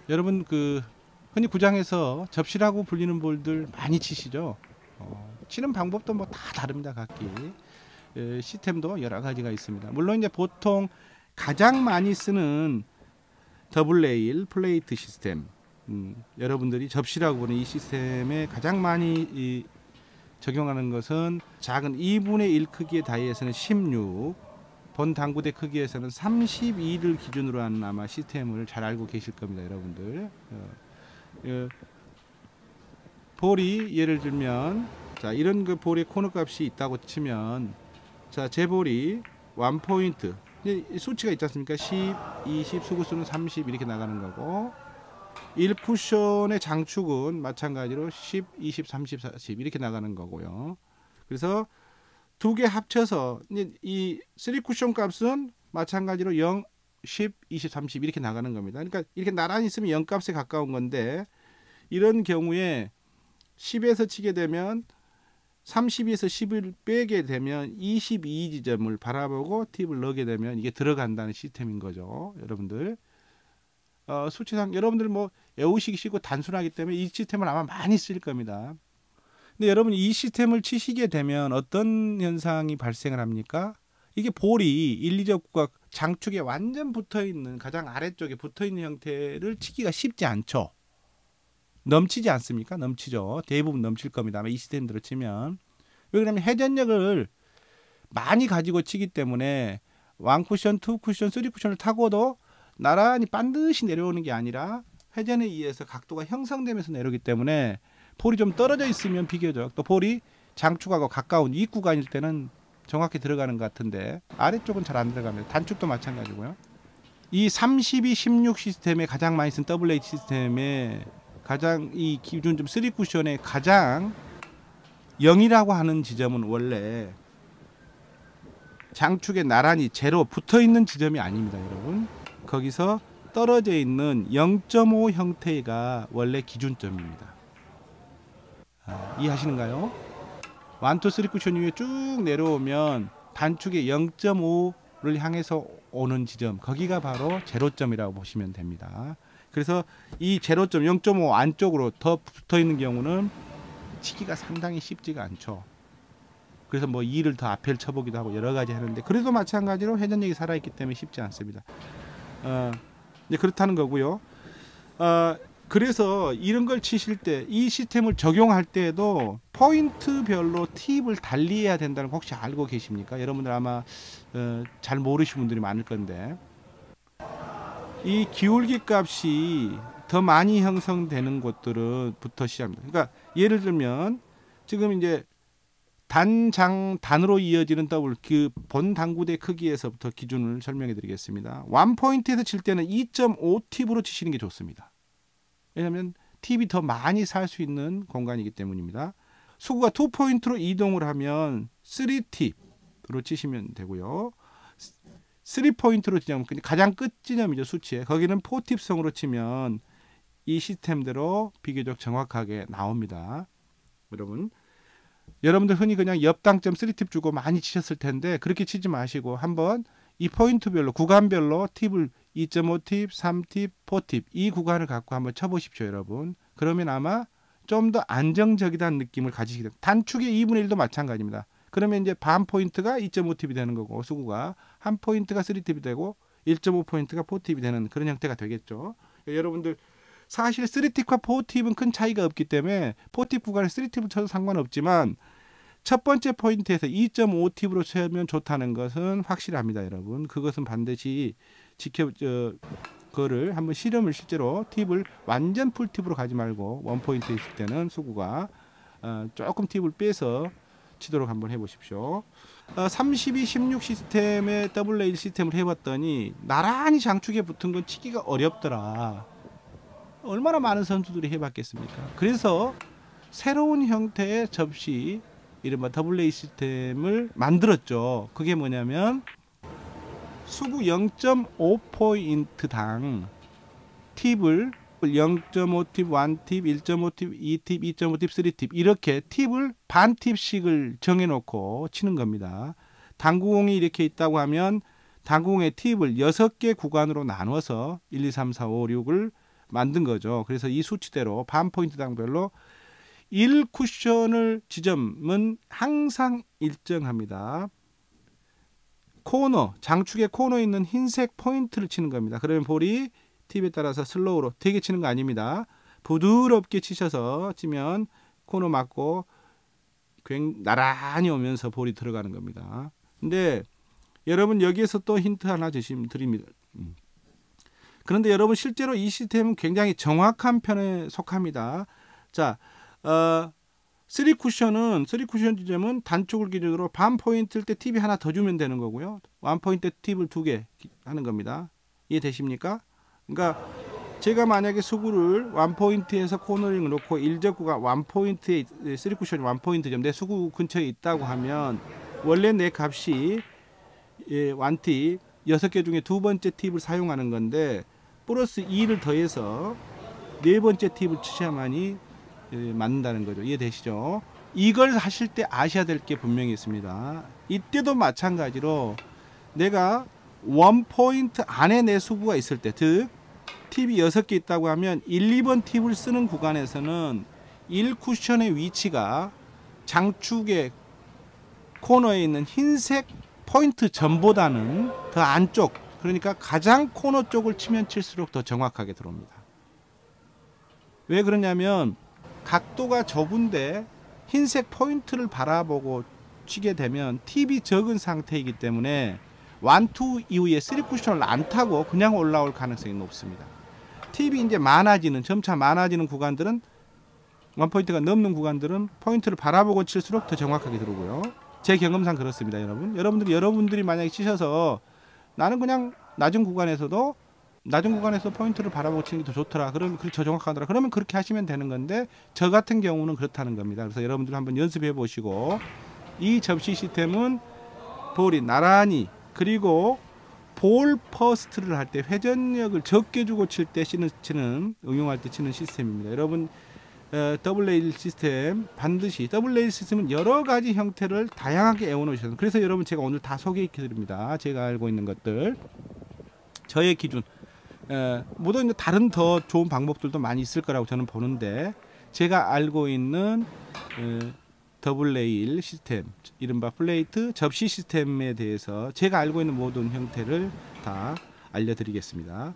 여러분 흔히 구장에서 접시라고 불리는 볼들 많이 치시죠? 치는 방법도 뭐 다 다릅니다. 각기 시스템도 여러 가지가 있습니다. 물론 이제 보통 가장 많이 쓰는 더블 레일 플레이트 시스템, 여러분들이 접시라고 보는 이 시스템에 가장 많이 적용하는 것은 작은 2분의 1 크기의 다이에서는 16, 본 당구대 크기에서는 32를 기준으로 하는 아마 시스템을 잘 알고 계실 겁니다, 여러분들. 볼이 예를 들면 자, 이런 그 볼의 코너 값이 있다고 치면, 자, 제 볼이 1포인트 수치가 있지 않습니까? 10, 20, 수구수는 30 이렇게 나가는 거고, 1쿠션의 장축은 마찬가지로 10, 20, 30, 40 이렇게 나가는 거고요. 그래서 두 개 합쳐서 이 3쿠션 값은 마찬가지로 0, 10, 20, 30 이렇게 나가는 겁니다. 그러니까 이렇게 나란히 있으면 0 값에 가까운 건데, 이런 경우에 10에서 치게 되면 32에서 10을 빼게 되면 22지점을 바라보고 팁을 넣게 되면 이게 들어간다는 시스템인 거죠, 여러분들. 수치상 여러분들 뭐 외우시고 단순하기 때문에 이 시스템을 아마 많이 쓸 겁니다. 근데 여러분, 이 시스템을 치시게 되면 어떤 현상이 발생을 합니까? 이게 볼이 1, 2적 구각 장축에 완전 붙어있는, 가장 아래쪽에 붙어있는 형태를 치기가 쉽지 않죠. 넘치지 않습니까? 넘치죠. 대부분 넘칠 겁니다. 아마 이 시스템대로 치면. 왜 그러냐면 회전력을 많이 가지고 치기 때문에 1쿠션, 2쿠션, 3쿠션을 타고도 나란히 반드시 내려오는 게 아니라 회전에 의해서 각도가 형성되면서 내려오기 때문에 볼이 좀 떨어져 있으면 비교적, 또 볼이 장축하고 가까운 이 구간일 때는 정확히 들어가는 것 같은데 아래쪽은 잘 안 들어갑니다. 단축도 마찬가지고요. 이 32, 16 시스템에 가장 많이 쓴 더블 H 시스템에 가장 이 기준 좀 3쿠션의 가장 0이라고 하는 지점은 원래 장축에 나란히 제로 붙어 있는 지점이 아닙니다, 여러분. 거기서 떨어져 있는 0.5 형태가 원래 기준점입니다. 이해하시는가요? 1, 2, 3 쿠션 위에 쭉 내려오면 단축의 0.5를 향해서 오는 지점, 거기가 바로 제로점이라고 보시면 됩니다. 그래서 이 제로점 0.5 안쪽으로 더 붙어 있는 경우는 치기가 상당히 쉽지가 않죠. 그래서 뭐 2를 더 앞에 쳐보기도 하고 여러 가지 하는데, 그래도 마찬가지로 회전력이 살아있기 때문에 쉽지 않습니다. 이제 그렇다는 거고요. 그래서 이런 걸 치실 때, 이 시스템을 적용할 때에도 포인트별로 팁을 달리해야 된다는 거 혹시 알고 계십니까? 여러분들 아마 잘 모르시는 분들이 많을 건데, 이 기울기 값이 더 많이 형성되는 곳들부터 시작합니다. 그러니까 예를 들면 지금 이제 단으로 이어지는 더블, 그 본 당구대 크기에서부터 기준을 설명해 드리겠습니다. 1포인트에서 칠 때는 2.5 팁으로 치시는 게 좋습니다. 왜냐하면 팁이 더 많이 살 수 있는 공간이기 때문입니다. 수구가 2포인트로 이동을 하면 3팁으로 치시면 되고요. 3포인트로 지점, 가장 끝 지점이죠, 수치에. 거기는 4팁성으로 치면 이 시스템대로 비교적 정확하게 나옵니다. 여러분들 흔히 그냥 옆당점 3팁 주고 많이 치셨을 텐데 그렇게 치지 마시고 한번 이 포인트별로, 구간별로 팁을 2.5팁, 3팁, 4팁 이 구간을 갖고 한번 쳐보십시오, 여러분. 그러면 아마 좀 더 안정적이라는 느낌을 가지시게 됩니다. 단축의 2분의 1도 마찬가지입니다. 그러면 이제 반 포인트가 2.5팁이 되는 거고, 수구가 한 포인트가 3팁이 되고 1.5포인트가 4팁이 되는 그런 형태가 되겠죠. 여러분들 사실 3팁과 4팁은 큰 차이가 없기 때문에 4팁 구간에 3팁을 쳐도 상관없지만 첫 번째 포인트에서 2.5팁으로 쳐면 좋다는 것은 확실합니다, 여러분. 그것은 반드시 그거를 한번 실험을 실제로 팁을 완전 풀팁으로 가지 말고 원포인트에 있을 때는 수구가 조금 팁을 빼서 치도록 한번 해보십시오. 32, 16 시스템의 더블 레일 시스템을 해봤더니 나란히 장축에 붙은 건 치기가 어렵더라. 얼마나 많은 선수들이 해봤겠습니까? 그래서 새로운 형태의 접시, 이른바 더블 레일 시스템을 만들었죠. 그게 뭐냐면 수구 0.5포인트당 팁을 0.5팁, 1팁, 1.5팁, 2팁, 2.5팁, 3팁 이렇게 팁을 반 팁씩을 정해놓고 치는 겁니다. 당구공이 이렇게 있다고 하면 당구공의 팁을 6개 구간으로 나눠서 1, 2, 3, 4, 5, 6을 만든 거죠. 그래서 이 수치대로 반 포인트당별로 1쿠션을 지점은 항상 일정합니다. 코너, 장축의 코너에 있는 흰색 포인트를 치는 겁니다. 그러면 볼이 팁에 따라서 슬로우로 되게 치는 거 아닙니다. 부드럽게 치셔서 치면 코너 맞고 나란히 오면서 볼이 들어가는 겁니다. 근데 여러분 여기에서 또 힌트 하나 드립니다. 그런데 여러분 실제로 이 시스템은 굉장히 정확한 편에 속합니다. 자, 3쿠션 지점은 단축을 기준으로 반 포인트일 때 팁이 하나 더 주면 되는 거고요. 1포인트 팁을 2개 하는 겁니다. 이해되십니까? 그러니까 제가 만약에 수구를 1포인트에서 코너링을 놓고 일적구가 1포인트에 3쿠션이 1포인트점 내 수구 근처에 있다고 하면 원래 내 값이 1팁 6개 중에 두 번째 팁을 사용하는 건데 플러스 2를 더해서 네 번째 팁을 치셔야만이 맞는다는 거죠. 이해되시죠? 이걸 하실 때 아셔야 될 게 분명히 있습니다. 이때도 마찬가지로 내가 1포인트 안에 내 수구가 있을 때, 즉 팁이 6개 있다고 하면 1, 2번 팁을 쓰는 구간에서는 1쿠션의 위치가 장축의 코너에 있는 흰색 포인트 점보다는 더 안쪽, 그러니까 가장 코너 쪽을 치면 칠수록 더 정확하게 들어옵니다. 왜 그러냐면 각도가 좁은데 흰색 포인트를 바라보고 치게 되면 팁이 적은 상태이기 때문에 1, 2 이후에 3쿠션을 안 타고 그냥 올라올 가능성이 높습니다. 팁이 이제 점차 많아지는 구간들은 1포인트가 넘는 구간들은 포인트를 바라보고 칠수록 더 정확하게 들어오고요. 제 경험상 그렇습니다, 여러분. 여러분들이 만약에 치셔서 나는 그냥 낮은 구간에서 포인트를 바라보고 치는 게 더 좋더라. 그러면 더 정확하더라. 그러면 그렇게 하시면 되는 건데 저 같은 경우는 그렇다는 겁니다. 그래서 여러분들 한번 연습해 보시고 이 접시 시스템은 볼이 나란히 그리고 볼 퍼스트를 할 때 회전력을 적게 주고 칠 때 응용할 때 치는 시스템입니다. 여러분 더블레일 시스템 반드시 더블레일 시스템은 여러 가지 형태를 다양하게 애워놓으셔서 그래서 여러분 제가 오늘 다 소개해 드립니다. 제가 알고 있는 것들 저의 기준 물론 다른 더 좋은 방법들도 많이 있을 거라고 저는 보는데 제가 알고 있는 더블레일 시스템 이른바 플레이트 접시 시스템에 대해서 제가 알고 있는 모든 형태를 다 알려드리겠습니다.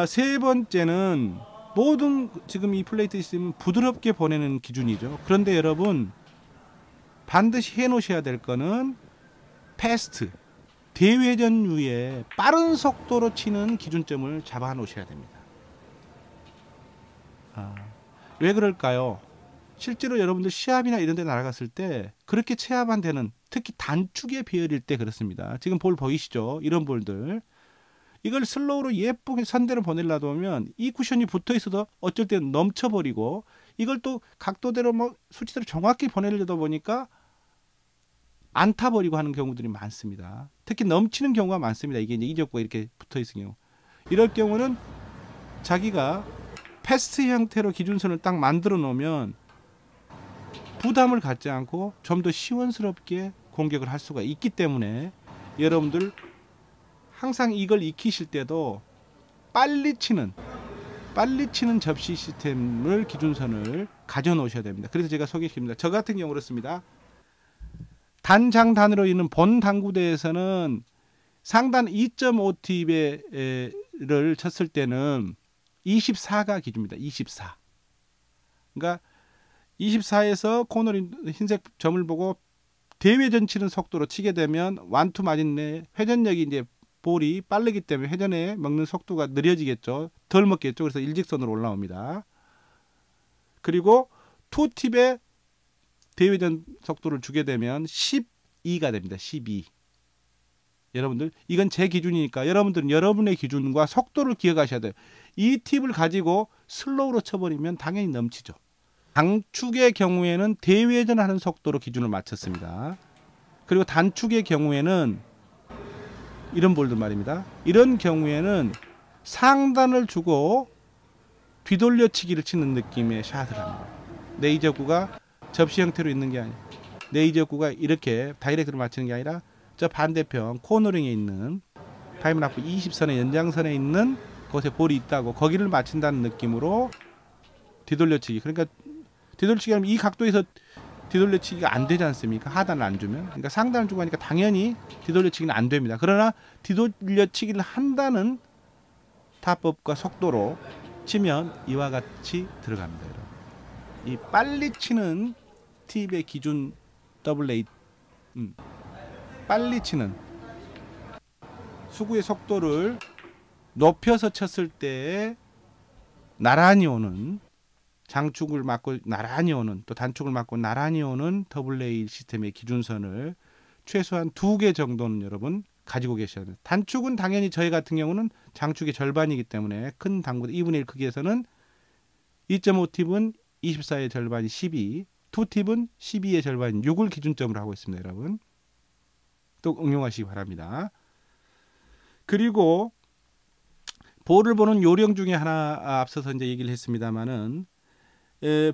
세 번째는 모든 지금 이 플레이트 시스템은 부드럽게 보내는 기준이죠. 그런데 여러분 반드시 해 놓으셔야 될 거는 패스트 대회전류에 빠른 속도로 치는 기준점을 잡아 놓으셔야 됩니다. 왜 그럴까요? 실제로 여러분들 시합이나 이런 데 날아갔을 때 그렇게 체압한 데는 특히 단축의 배열일 때 그렇습니다. 지금 볼 보이시죠? 이런 볼들 이걸 슬로우로 예쁘게 선대로 보내려다 보면 이 쿠션이 붙어 있어도 어쩔 때는 넘쳐버리고 이걸 또 각도대로 수치대로 정확히 보내려다 보니까 안 타버리고 하는 경우들이 많습니다. 특히 넘치는 경우가 많습니다. 이게 이제 이적과 이렇게 붙어 있을 경우. 이럴 경우는 자기가 패스트 형태로 기준선을 딱 만들어 놓으면 부담을 갖지 않고 좀 더 시원스럽게 공격을 할 수가 있기 때문에 여러분들 항상 이걸 익히실 때도 빨리 치는 접시 시스템을 기준선을 가져 놓으셔야 됩니다. 그래서 제가 소개시킵니다. 저 같은 경우 그렇습니다. 단장단으로 있는 본 당구대에서는 상단 2.5팁을 쳤을 때는 24가 기준입니다. 24. 그러니까 24에서 코너링 흰색 점을 보고 대회전 치는 속도로 치게 되면 완투 맞은 내 회전력이 이제 볼이 빠르기 때문에 회전에 먹는 속도가 느려지겠죠. 덜 먹겠죠. 그래서 일직선으로 올라옵니다. 그리고 투팁에 대회전 속도를 주게 되면 12가 됩니다. 12. 여러분들 이건 제 기준이니까 여러분들은 여러분의 기준과 속도를 기억하셔야 돼요. 이 팁을 가지고 슬로우로 쳐버리면 당연히 넘치죠. 장축의 경우에는 대회전하는 속도로 기준을 맞췄습니다. 그리고 단축의 경우에는 이런 볼들 말입니다. 이런 경우에는 상단을 주고 뒤돌려치기를 치는 느낌의 샷을 합니다. 레이저구가 접시 형태로 있는 게 아니라 레이저구가 이렇게 다이렉트로 맞추는 게 아니라 저 반대편 코너링에 있는 타임라프 20선의 연장선에 있는 곳에 볼이 있다고 거기를 맞춘다는 느낌으로 뒤돌려치기. 그러니까 뒤돌려치기 하면 이 각도에서 뒤돌려치기가 안 되지 않습니까? 하단을 안 주면. 그러니까 상단을 주고 하니까 당연히 뒤돌려치기는 안 됩니다. 그러나 뒤돌려치기를 한다는 타법과 속도로 치면 이와 같이 들어갑니다. 여러분. 이 빨리 치는 팁의 기준 더블 레이, 빨리 치는 수구의 속도를 높여서 쳤을 때 나란히 오는, 장축을 맞고 나란히 오는, 또 단축을 맞고 나란히 오는 더블 레일 시스템의 기준선을 최소한 2개 정도는 여러분 가지고 계셔야 돼요. 단축은 당연히 저희 같은 경우는 장축의 절반이기 때문에 큰 당구 2분의 1 크기에서는 2.5팁은 24의 절반이 12, 2팁은 12의 절반인 6을 기준점으로 하고 있습니다. 여러분 또 응용하시기 바랍니다. 그리고 볼을 보는 요령 중에 하나 앞서서 이제 얘기를 했습니다만은,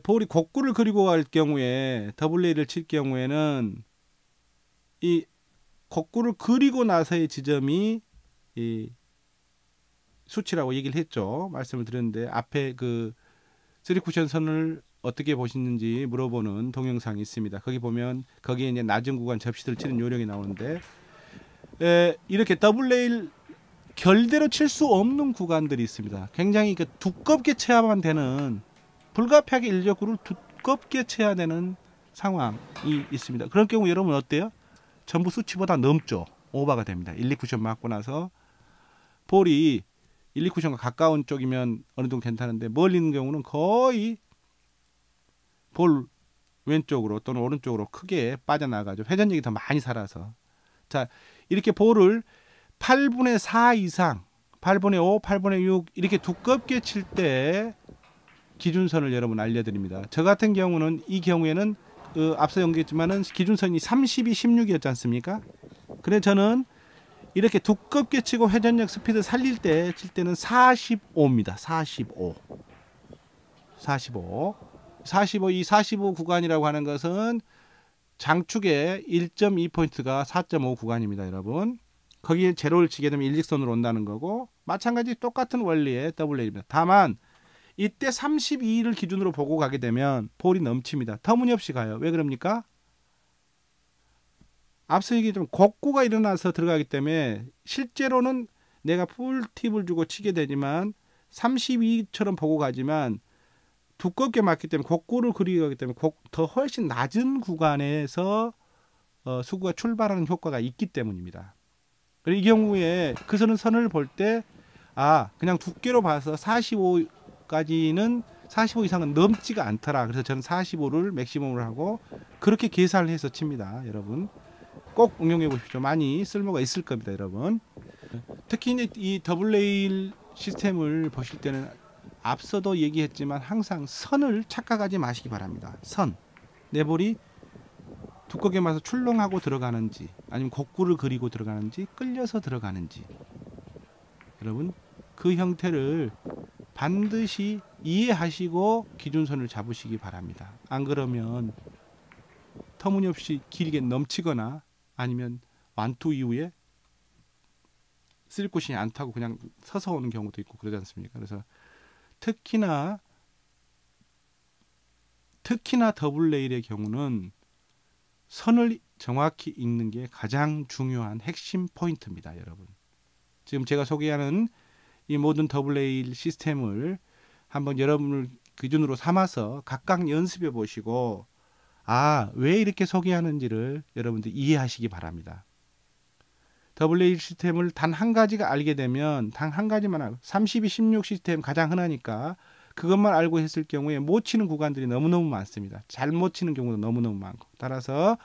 볼이 곡구를 그리고 갈 경우에 더블 레이를 칠 경우에는 이 곡구를 그리고 나서의 지점이 이 수치라고 얘기를 했죠. 말씀을 드렸는데 앞에 그 3쿠션 선을 어떻게 보시는지 물어보는 동영상이 있습니다. 거기 보면 거기에 이제 낮은 구간 접시들 치는 요령이 나오는데, 이렇게 더블 레일 결대로 칠 수 없는 구간들이 있습니다. 굉장히 그 두껍게 쳐야만 되는, 불가피하게 일적구를 두껍게 쳐야 되는 상황이 있습니다. 그런 경우 여러분 어때요? 전부 수치보다 넘죠. 오버가 됩니다. 1, 2쿠션 맞고 나서 볼이 1, 2쿠션과 가까운 쪽이면 어느 정도 괜찮은데 멀리 있는 경우는 거의 볼 왼쪽으로 또는 오른쪽으로 크게 빠져나가죠. 회전력이 더 많이 살아서. 자, 이렇게 볼을 8분의 4 이상, 8분의 5, 8분의 6 이렇게 두껍게 칠 때 기준선을 여러분 알려드립니다. 저 같은 경우는 이 경우에는 앞서 연기했지만은 기준선이 32, 16이었지 않습니까? 그래서 저는 이렇게 두껍게 치고 회전력 스피드 살릴 때 칠 때는 45입니다. 45. 이 45 구간이라고 하는 것은 장축의 1.2포인트가 4.5 구간입니다. 여러분 거기에 제로를 치게 되면 일직선으로 온다는 거고, 마찬가지 똑같은 원리의 더블 레일입니다. 다만 이때 32를 기준으로 보고 가게 되면 볼이 넘칩니다. 터무니없이 가요. 왜 그럽니까? 앞서 얘기했지만 곡구가 일어나서 들어가기 때문에 실제로는 내가 풀팁을 주고 치게 되지만 32처럼 보고 가지만 두껍게 맞기 때문에 곡구를 그리고 가기 때문에 더 훨씬 낮은 구간에서 수구가 출발하는 효과가 있기 때문입니다. 이 경우에 그 선을 볼 때 그냥 두께로 봐서 45까지는 45 이상은 넘지가 않더라. 그래서 저는 45를 맥시멈으로 하고 그렇게 계산을 해서 칩니다. 여러분 꼭 응용해 보십시오. 많이 쓸모가 있을 겁니다. 여러분 특히 이 더블 레일 시스템을 보실 때는 앞서도 얘기했지만 항상 선을 착각하지 마시기 바랍니다. 내 볼이 두껍게 맞아서 출렁하고 들어가는지 아니면 곡구를 그리고 들어가는지 끌려서 들어가는지 여러분 그 형태를 반드시 이해하시고 기준선을 잡으시기 바랍니다. 안 그러면 터무니없이 길게 넘치거나 아니면 완투 이후에 쓸 곳이 안 타고 그냥 서서 오는 경우도 있고 그러지 않습니까? 그래서 특히나 더블 레일의 경우는 선을 정확히 읽는 게 가장 중요한 핵심 포인트입니다. 여러분 지금 제가 소개하는 이 모든 더블 레일 시스템을 한번 여러분을 기준으로 삼아서 각각 연습해 보시고 왜 이렇게 소개하는지를 여러분들 이해하시기 바랍니다. 더블 레일 시스템을 단 한 가지가 알게 되면 단 한 가지만 알고 32, 16 시스템 가장 흔하니까 그것만 알고 했을 경우에 못 치는 구간들이 너무너무 많습니다. 잘못 치는 경우도 너무너무 많고, 따라서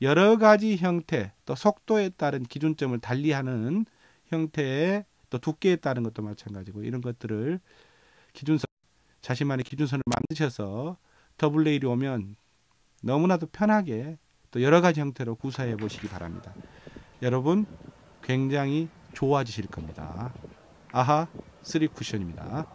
여러 가지 형태 또 속도에 따른 기준점을 달리하는 형태의 또 두께에 따른 것도 마찬가지고 이런 것들을 기준선, 자신만의 기준선을 만드셔서 더블 레일이 오면 너무나도 편하게 또 여러 가지 형태로 구사해 보시기 바랍니다. 여러분 굉장히 좋아지실 겁니다. 3쿠션입니다.